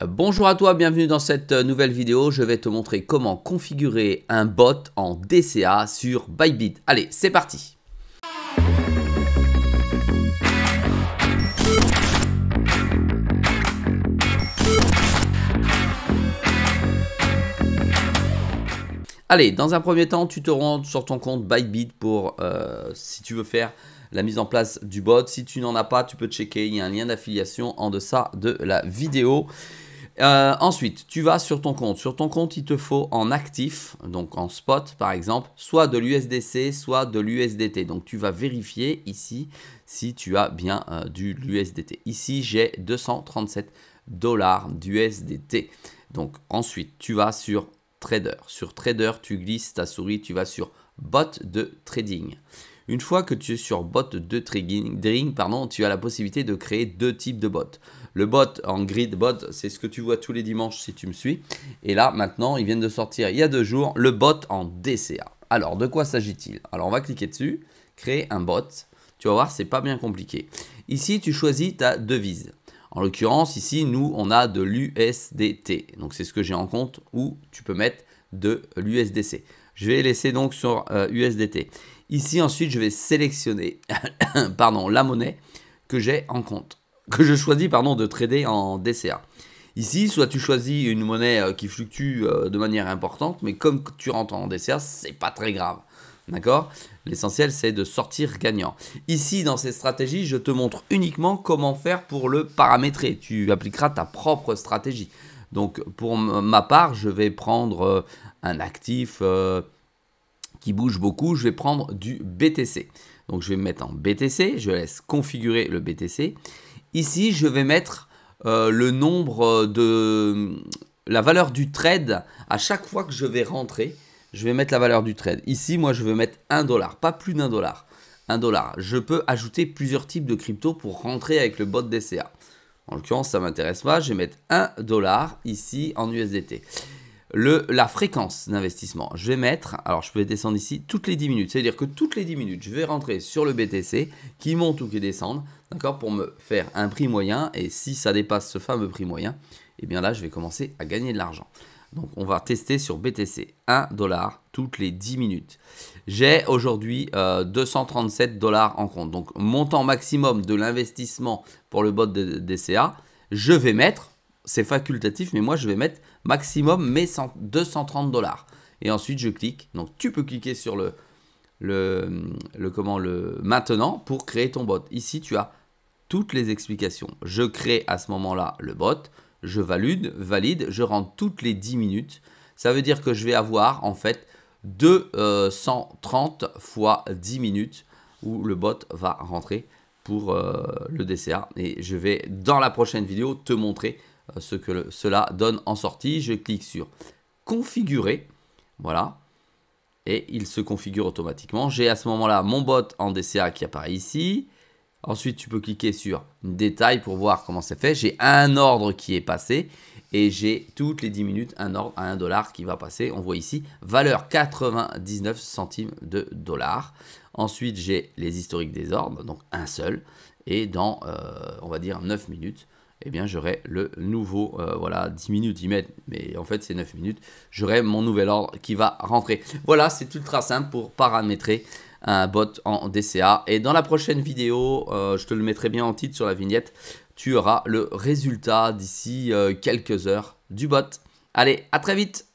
Bonjour à toi, bienvenue dans cette nouvelle vidéo. Je vais te montrer comment configurer un bot en DCA sur Bybit. Allez, c'est parti. Allez, dans un premier temps, tu te rends sur ton compte Bybit pour, si tu veux faire la mise en place du bot. Si tu n'en as pas, tu peux checker, il y a un lien d'affiliation en deçà de la vidéo. Ensuite, tu vas sur ton compte. Sur ton compte, il te faut en actif, donc en spot par exemple, soit de l'USDC, soit de l'USDT. Donc, tu vas vérifier ici si tu as bien du l'USDT. Ici, j'ai 237 $ d'USDT. Donc, ensuite, tu vas sur Trader. Sur Trader, tu glisses ta souris, tu vas sur bot de trading. Une fois que tu es sur bot de trading, tu as la possibilité de créer deux types de bots. Le bot en grid bot, c'est ce que tu vois tous les dimanches si tu me suis. Et là, maintenant, ils viennent de sortir il y a 2 jours, le bot en DCA. Alors, de quoi s'agit-il? Alors, on va cliquer dessus, créer un bot. Tu vas voir, c'est pas bien compliqué. Ici, tu choisis ta devise. En l'occurrence, ici, nous, on a de l'USDT. Donc, c'est ce que j'ai en compte, ou tu peux mettre de l'USDC. Je vais laisser donc sur USDT. Ici, ensuite, je vais sélectionner pardon, la monnaie que j'ai en compte, que je choisis de trader en DCA. Ici, soit tu choisis une monnaie qui fluctue de manière importante, mais comme tu rentres en DCA, c'est pas très grave. D'accord? L'essentiel, c'est de sortir gagnant. Ici, dans cette stratégie, je te montre uniquement comment faire pour le paramétrer. Tu appliqueras ta propre stratégie. Donc, pour ma part, je vais prendre un actif qui bouge beaucoup. Je vais prendre du BTC. Donc, je vais me mettre en BTC. Je laisse configurer le BTC. Ici, je vais mettre le nombre de la valeur du trade à chaque fois que je vais rentrer. Je vais mettre la valeur du trade. Ici, moi, je veux mettre 1 $, pas plus d'1 $. 1 $. Je peux ajouter plusieurs types de crypto pour rentrer avec le bot DCA. En l'occurrence, ça ne m'intéresse pas. Je vais mettre 1 $ ici en USDT. La fréquence d'investissement, je vais mettre, alors je peux descendre ici toutes les 10 minutes. C'est-à-dire que toutes les 10 minutes, je vais rentrer sur le BTC qui monte ou qui descend, d'accord, pour me faire un prix moyen. Et si ça dépasse ce fameux prix moyen, eh bien là, je vais commencer à gagner de l'argent. Donc, on va tester sur BTC, 1 $ toutes les 10 minutes. J'ai aujourd'hui 237 $ en compte. Donc, montant maximum de l'investissement pour le bot de DCA, je vais mettre, c'est facultatif, mais moi, je vais mettre maximum mes 230 $. Et ensuite, je clique. Donc, tu peux cliquer sur le maintenant pour créer ton bot. Ici, tu as toutes les explications. Je crée à ce moment-là le bot. Je valide, je rentre toutes les 10 minutes. Ça veut dire que je vais avoir en fait 230 fois 10 minutes où le bot va rentrer pour le DCA. Et je vais dans la prochaine vidéo te montrer ce que cela donne en sortie. Je clique sur configurer, voilà, et il se configure automatiquement. J'ai à ce moment-là mon bot en DCA qui apparaît ici. Ensuite, tu peux cliquer sur détail pour voir comment c'est fait. J'ai un ordre qui est passé et j'ai toutes les 10 minutes un ordre à 1 $ qui va passer. On voit ici, valeur 99 centimes de $. Ensuite, j'ai les historiques des ordres, donc un seul. Et dans, on va dire, 9 minutes, eh bien, j'aurai le nouveau, voilà, 10 minutes, 10 mètres, mais en fait, c'est 9 minutes. J'aurai mon nouvel ordre qui va rentrer. Voilà, c'est ultra simple pour paramétrer un bot en DCA. Et dans la prochaine vidéo, je te le mettrai bien en titre sur la vignette, tu auras le résultat d'ici quelques heures du bot. Allez, à très vite!